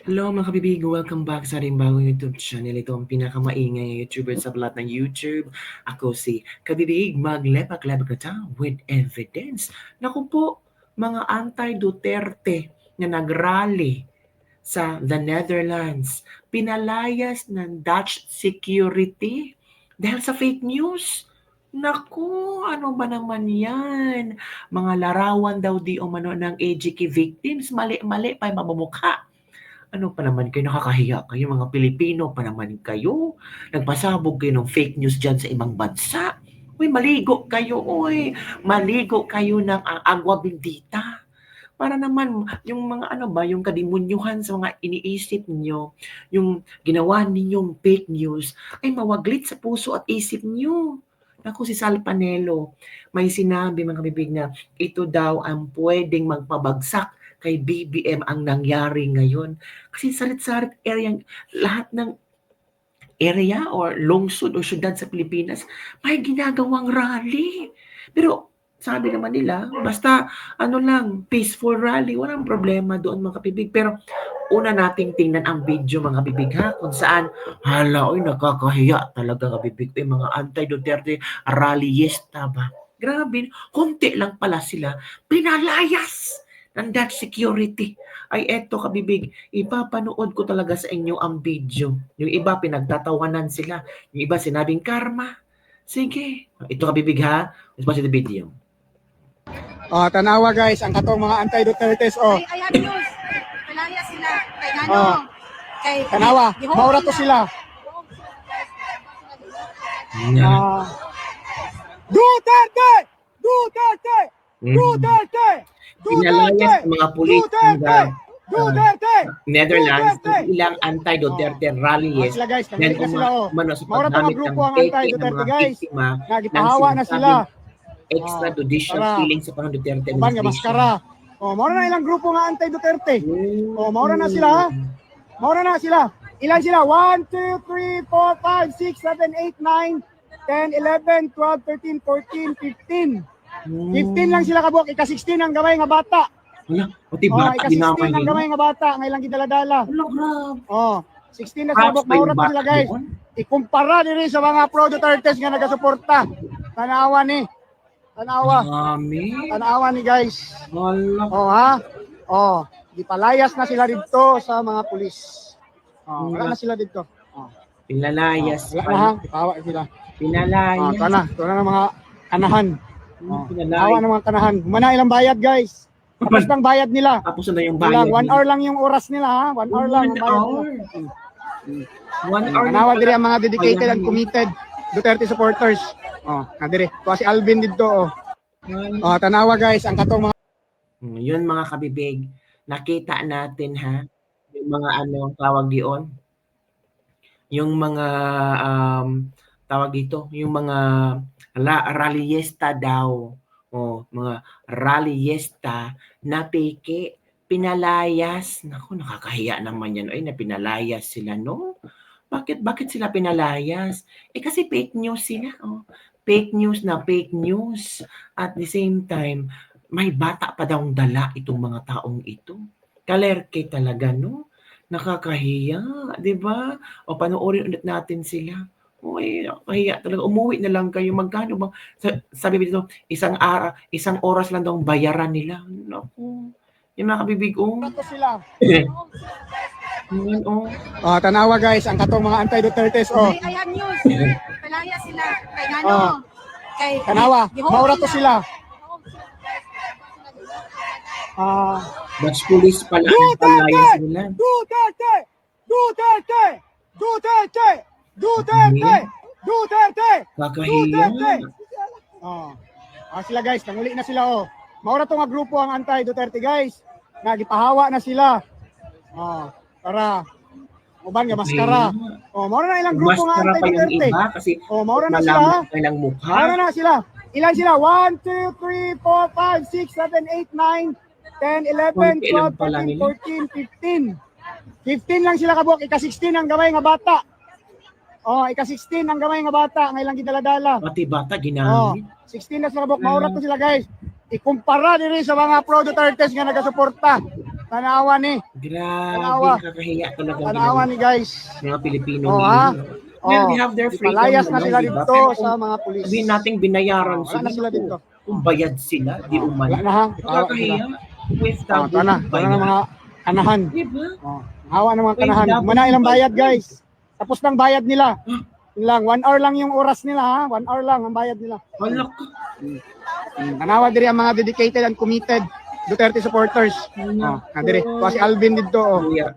Hello mga kabibig, welcome back sa ating bagong YouTube channel. Ito ang pinakamaingay na YouTuber sa lahat ng YouTube. Ako si Kabibig, maglepak-lepak na with evidence. Naku po, mga anti-Duterte na nagrally sa the Netherlands, pinalayas ng Dutch security dahil sa fake news. Naku, ano ba naman yan? Mga larawan daw di umano ng AGK victims, mali-mali pa yung mamumukha. Ano pa naman kayo, nakakahiya kayo, mga Pilipino pa naman kayo. Nagpasabog kayo ng fake news dyan sa ibang bansa. Uy, maligo kayo, uy. Maligo kayo ng agwa bendita. Para naman yung mga ano ba, yung kadimunyuhan sa mga iniisip niyo, yung ginawa ninyong fake news, ay mawaglit sa puso at isip niyo. Naku, si Sal Panelo, may sinabi mga kabibig na ito daw ang pwedeng magpabagsak kay BBM ang nangyari ngayon. Kasi salit-salit area, lahat ng area or lungsod o syudad sa Pilipinas, may ginagawang rally. Pero sabi naman nila, basta ano lang, peaceful rally, walang problema doon mga kapibig. Pero una nating tingnan ang video mga bibig ha, kung saan, hala, oy, nakakahiya talaga kabibig. Oy, mga anti-Duterte rallyista ba? Grabe, konti lang pala sila. Pinalayas ng Dutch security. Ay eto kabibig, ipapanood ko talaga sa inyo ang video. Yung iba pinagtatawanan sila, yung iba sinabing karma. Sige, ito kabibig ha, let's watch the video. Tanawa guys, ang katong mga anti-Dutertes I have news. Palaya sila. Kay Nano. Oh. Kay Tanawa, Gihon maura to sila. Ah, Duterte! Duterte! Duterte! Pinalayas ng mga pulis ng Duterte! Netherlands Duterte! ang ilang anti-Duterte rallies Sila guys, dahil na sila umano sa Maura to mga paggamit ng grupo ang peke ng anti-Duterte mga guys. biktima ng Nagipahawa na sila. sinasabing extrajudicial Tara. killings sa panahon Duterte Uban nga administration. maskara. Maura na ilang grupo nga anti-Duterte. Maura na sila ha. Maura na sila. Ilan sila? 1, 2, 3, 4, 5, 6, 7, 8, 9, 10, 11, 12, 13, 14, 15. 15 lang sila kabuok. Ika-16 ang gamay nga bata. Wala, pati bata Ika-16 ginamay ang gamay nila. nga bata. Ngayon lang gidaladala. Wala, grabe. 16 na sila kabuok. ba yung Maura pa bata sila guys. doon? Ikumpara din sa mga pro-Dutertes nga nagasuporta. Tanawa ni. Tanawa. Tanawa ni guys. Wala. Ha? Gipalayas na sila dito sa mga pulis. Wala na sila dito. Pinalayas. Wala na ha, ipahawa sila. Pinalayas. Ito na ng mga kanahan. Pinalayas. Hawa ng mga kanahan. Humana ilang bayad guys. Tapos lang bayad nila. Tapos na yung Ilang, bayad. 1 hour lang yung oras nila ha. 1 hour lang ang bayad nila. 1 hour. Kanawa diri ang mga dedicated and committed Duterte supporters. Nadiri. Kuha si Alvin dito. Tanawa guys, ang katong mga Yun mga kabibig, nakita natin ha, yung mga ano, tawag diyon, yung mga tawag dito, yung mga rallyista daw, mga rallyista na peke, pinalayas. Naku, nakakahiya naman yan, ay na pinalayas sila, no? Bakit sila pinalayas? Kasi fake news sila, fake news na fake news. At the same time, may bata pa daw dala itong mga taong ito. Kalerke talaga, no? Nakakahiya, di ba? O panoorin ulit natin sila. Uy, nakakahiya talaga. Umuwi na lang kayo. Magkano bang, sabi dito, isang oras lang daw ang bayaran nila. Naku, yung mga kabibig, ito sila. Yan, Tanawa guys, ang katong mga anti-Dutertes I have news. Palaya sila. Kay Nano. Kay Tanawa, Gihon maura to sila. Dutch police pala ang palayas nila. Duterte! Duterte! Duterte! Duterte! Duterte! Kakahiya. Sila guys, nanguli na sila Maura to nga grupo ang anti-Duterte guys. Nagipahawa na sila. Para uban nga maskara. Maura na ilang grupo nga Maskara pa yung anti-Duterte. iba kasi Maura na sila. malaman kailang mukha. Maura na sila. Ilan sila? 1, 2, 3, 4, 5, 6, 7, 8, 9, 10, 11, 12, 13, 14, 15. 15 lang sila kabuok. Ika-16 ang gamay nga bata. Ika-16 ang gamay nga bata. Ngayon lang gidaladala. Pati bata ginamit. 16 na sila kabuok. Maura to sila guys. Ikumpara din sa mga pro-Dutertes nga nagasuporta. Tanawa ni. Grabe, Tanawa. nakakahiya talaga Tanawa ni guys. mga Pilipino Oh, ninyo. ha? Well, they Oh, have their freedom ipalayas na naman, sila di ba? dito Pero sa kung mga pulis. sabihin nating binayaran Wala na sila naku, dito. kung bayad sila, di umano. Wala na ha. Awa sila. Nakakahiya. OFW, Tana na bayad. mga kanahan. Di ba? Hawa ng mga kanahan. OFW, Kumana ilang bayad bayad. guys. Tapos ng bayad nila. Huh? Yun lang, 1 hour lang yung oras nila ha. 1 hour lang ang bayad nila. Hala ka. Tanawa diri ang mga dedicated and committed Duterte supporters. Diri, si Alvin dito. Kuya,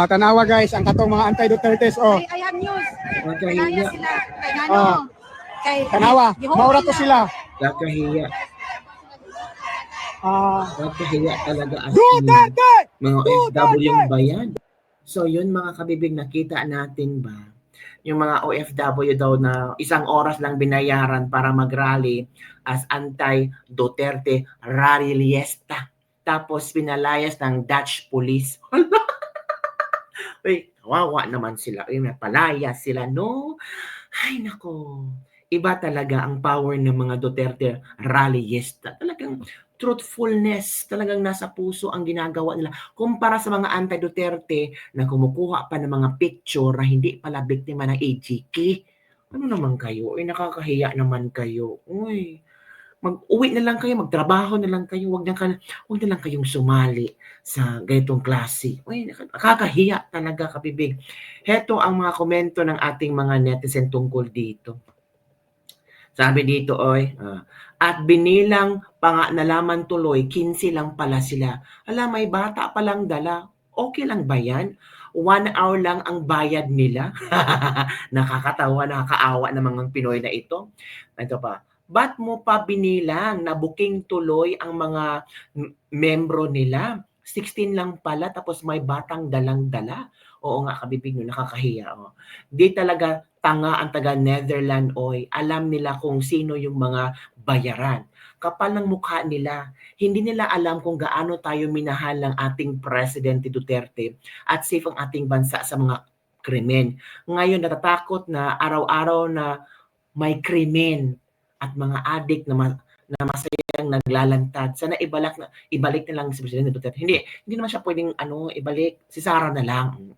Tanawa guys, ang katong mga anti-Dutertes. I have news. Pelaya nakakahiya. sila. Kay Nano. Kay Tanawa, Jehovah maura to sila. Nakakahiya. Nakakahiya talaga as in. Duterte! Mga OFW yung bayan. So yun mga kabibig, nakita natin ba? Yung mga OFW daw na isang oras lang binayaran para mag-rally as anti-Duterte rallyista. Tapos pinalayas ng Dutch police. Uy, kawawa naman sila. Uy, napalayas sila, no? Ay, nako. Iba talaga ang power ng mga Duterte rallyista. Talagang truthfulness, talagang nasa puso ang ginagawa nila. Kumpara sa mga anti-Duterte na kumukuha pa ng mga picture na hindi pala biktima ng AGK. Ano naman kayo? Uy, nakakahiya naman kayo. Uy, mag-uwi na lang kayo, magtrabaho na lang kayo, wag na lang kayong sumali sa ganitong klase. Uy, nakakahiya talaga kabibig. Heto ang mga komento ng ating mga netizen tungkol dito. Sabi dito, at binilang pa nga nalaman tuloy, 15 lang pala sila. Alam, may bata pa lang dala. Okay lang ba yan? 1 hour lang ang bayad nila. Nakakatawa, nakakaawa ng mga Pinoy na ito. Ito pa, ba't mo pa binilang na booking tuloy ang mga membro nila? 16 lang pala, tapos may batang dalang-dala. Oo nga, kabibig nyo, nakakahiya. Di talaga tanga ang taga Netherlands, alam nila kung sino yung mga bayaran. Kapal ng mukha nila. Hindi nila alam kung gaano tayo minahal ng ating Presidente Duterte at safe ang ating bansa sa mga krimen. Ngayon, natatakot na araw-araw na may krimen at mga adik na masayang naglalantad. Sana ibalik na lang si Presidente Duterte. Hindi naman siya pwedeng ibalik. Si Sara na lang.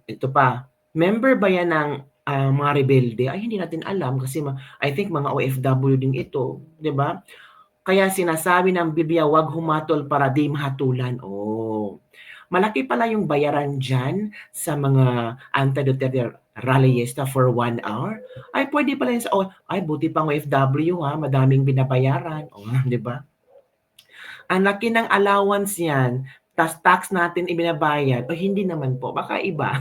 Ito pa, member ba yan ng mga rebelde? Ay, hindi natin alam kasi I think mga OFW din ito, di ba? Kaya sinasabi ng Biblia, wag humatol para di mahatulan. Malaki pala yung bayaran dyan sa mga anti-Duterte rallyista for 1 hour. Ay, pwede pala yun ay, buti pang OFW ha, madaming binabayaran. Di ba? Ang laki ng allowance yan, tax natin ibinabayad, hindi naman po, baka iba.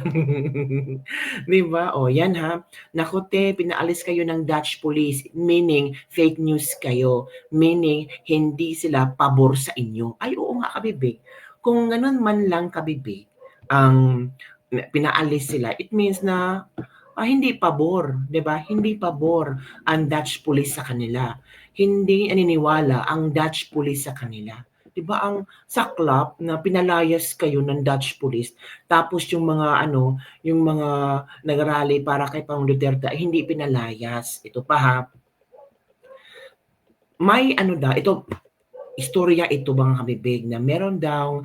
Di ba? Yan ha. Nakote, pinaalis kayo ng Dutch police, meaning fake news kayo, meaning hindi sila pabor sa inyo. Ay, oo nga kabibig. Kung ganun man lang kabibig, ang pinaalis sila, it means na hindi pabor, 'di ba? Hindi pabor ang Dutch police sa kanila. Hindi naniniwala ang Dutch police sa kanila. 'Di ba ang saklap na pinalayas kayo ng Dutch police tapos yung mga yung mga nagrally para kay Pangulong Duterte ay hindi pinalayas. Ito pa ha. May ito istorya ito mga kabibig na meron daw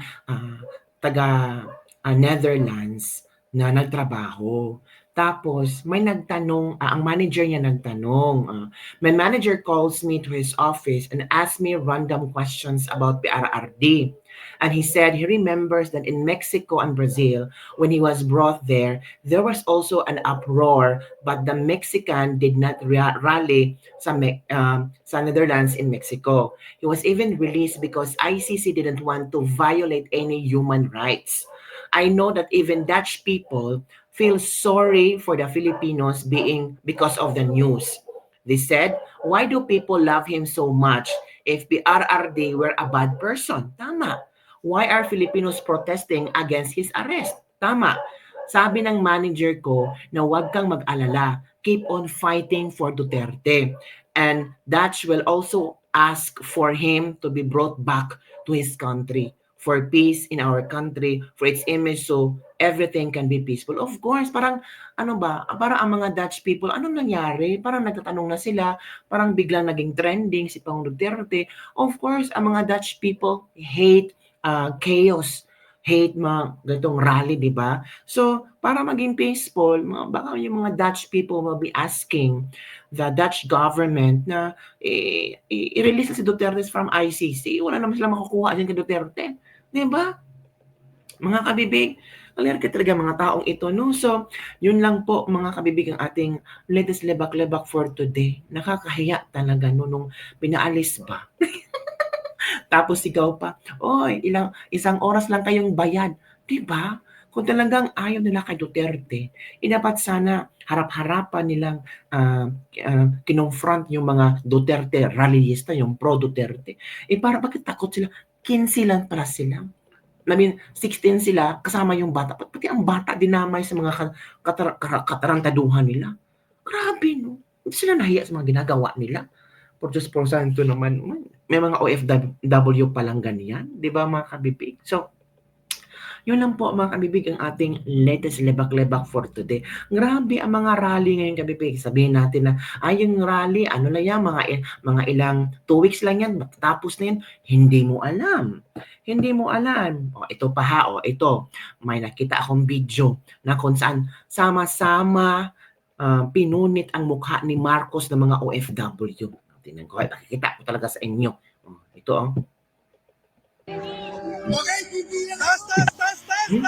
taga Netherlands na nagtrabaho. Tapos may nagtanong, ang manager niya nagtanong, my manager calls me to his office and asks me random questions about PRRD. And he said he remembers that in Mexico and Brazil, when he was brought there was also an uproar, but the Mexican did not rally sa Netherlands in Mexico. He was even released because ICC didn't want to violate any human rights. I know that even Dutch people feel sorry for the Filipinos because of the news. They said, why do people love him so much if PRRD were a bad person? Tama. Why are Filipinos protesting against his arrest? Tama. Sabi ng manager ko na huwag kang mag-alala. Keep on fighting for Duterte. And Dutch will also ask for him to be brought back to his country, for peace in our country, for its image, so everything can be peaceful. Of course, parang parang ang mga Dutch people, anong nangyari? Parang nagtatanong na sila, parang biglang naging trending si Pangulong Duterte. Of course, ang mga Dutch people hate chaos, hate, mga ganitong rally, di ba? So, para maging peaceful, baka yung mga Dutch people will be asking the Dutch government na i-release na si Duterte from ICC. Wala naman sila makukuha dyan kay Duterte. Di ba? Mga kabibig, alerka talaga mga taong ito, no? So, yun lang po mga kabibig ang ating latest lebak-lebak for today. Nakakahiya talaga no, nung pinaalis ba. Tapos sigaw pa, oy, isang oras lang kayong bayad. Di ba? Kung talagang ayaw nila kay Duterte, dapat sana harap-harapan nilang kinonfront yung mga Duterte rallyista, yung pro-Duterte. Para bakit takot sila? 15 lang pala sila. 16 sila, kasama yung bata. Pati ang bata dinamay sa mga katarantaduhan nila. Grabe, no? Hindi sila nahiya sa mga ginagawa nila. For just for santo naman, may mga OFW palang ganyan. Di ba mga kabibig? So, yun lang po mga kabibig ang ating latest lebak-lebak for today. Grabe ang mga rally ngayon kabibig. Sabihin natin na, yung rally, ano na yan, mga ilang 2 weeks lang yan, tapos na yan. Hindi mo alam. Hindi mo alam. Ito pa ha, ito. May nakita akong video na kung saan sama-sama pinunit ang mukha ni Marcos ng mga OFW. Tingnan ko, nakikita ko talaga sa inyo. Ito. Okay, bibilang taas! Sandali,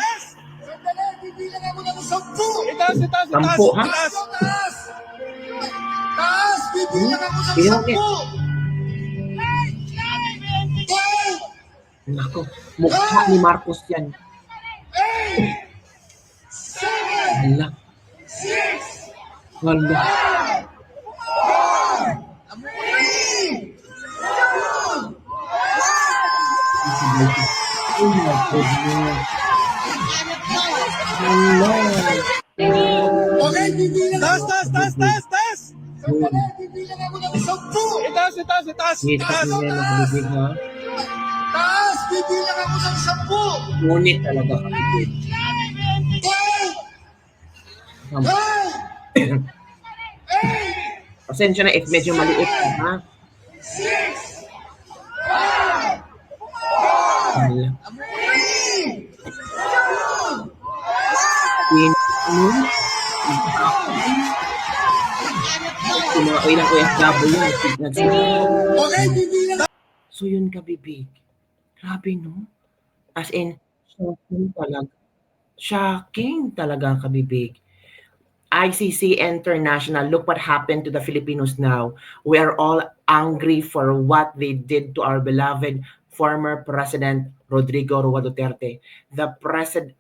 bibilang ako ng 10! Itaas! 10, ha? Taas! Bibilang ako ng 10! Nako, mukha ni Marcos yan. 8! 7! Hala. 6! Hala. 3! Oh my goodness. Hala. Okay, bibilang taas! Sandali, bibilang ako ng 10! Itaas! Kita niya na kabibig, ha? Taas! Bibilang ako ng 10! Ngunit talaga kabibig. 12! 8! Pasensya na if medyo maliit, ha? 6! Hala. 3! Yung mga ilang OFW Okay, bibilang. So yun kabibig. Grabe, no? As in, shocking talaga kabibig. ICC International, look what happened to the Filipinos now. We are all angry for what they did to our beloved former President Rodrigo Roa Duterte. The present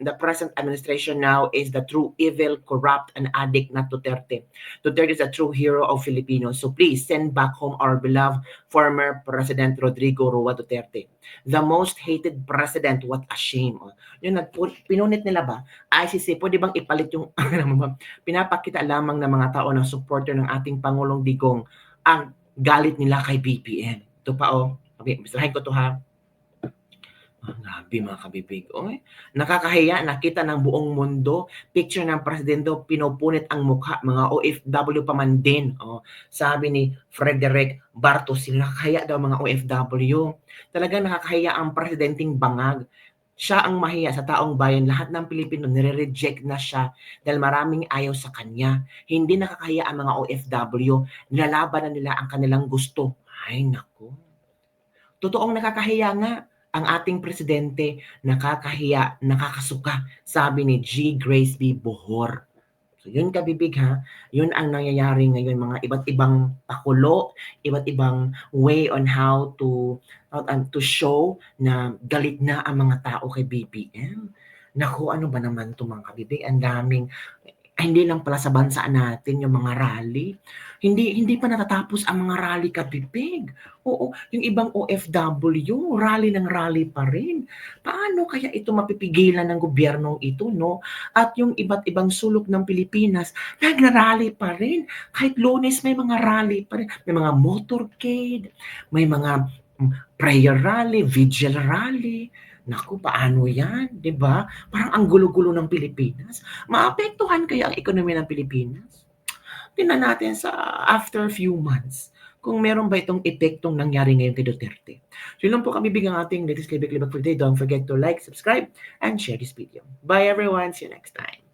administration now is the true evil, corrupt, and addict, not Duterte. Duterte is a true hero of Filipinos. So please send back home our beloved former President Rodrigo Roa Duterte. The most hated president, what a shame. Yung pinunit nila ba, ICC, pwede bang ipalit yung pinapakita lamang ng mga tao na supporter ng ating Pangulong Digong ang galit nila kay BBM. Ito pa okay, bisrahin ko to ha. Grabe mga kabibig. Nakakahiya, nakita ng buong mundo, picture ng presidente, pinupunit ang mukha, mga OFW pa man din. Sabi ni Frederick Bartos, nakakahiya daw mga OFW. Talagang nakakahiya ang presidenting bangag. Siya ang mahiya sa taong bayan. Lahat ng Pilipino nire-reject na siya dahil maraming ayaw sa kanya. Hindi nakakahiya ang mga OFW. Nilalaban na nila ang kanilang gusto. Ay, naku. Totoong nakakahiya nga. Ang ating presidente, nakakahiya, nakakasuka, sabi ni G. Grace B. Bohor. So yun kabibig ha, yun ang nangyayari ngayon, mga iba't ibang pakulo, iba't ibang way on how to show na galit na ang mga tao kay BBM. Naku, ano ba naman ito mga kabibig? Ang daming, hindi lang pala sa bansa natin yung mga rally. Hindi pa natatapos ang mga rally kabibig. Oo, yung ibang OFW, rally ng rally pa rin. Paano kaya ito mapipigilan ng gobyernong ito, no? At yung iba't ibang sulok ng Pilipinas, nagrarally pa rin. Kahit Lunes may mga rally pa rin. May mga motorcade, may mga prayer rally, vigil rally. Naku, paano yan? Diba? Parang ang gulo-gulo ng Pilipinas. Maapektuhan kaya ang ekonomiya ng Pilipinas? Tingnan natin sa after few months kung meron ba itong epektong nangyari ngayon kay Duterte. So yun lang po kami bigang ating latest Libak for today. Don't forget to like, subscribe, and share this video. Bye everyone. See you next time.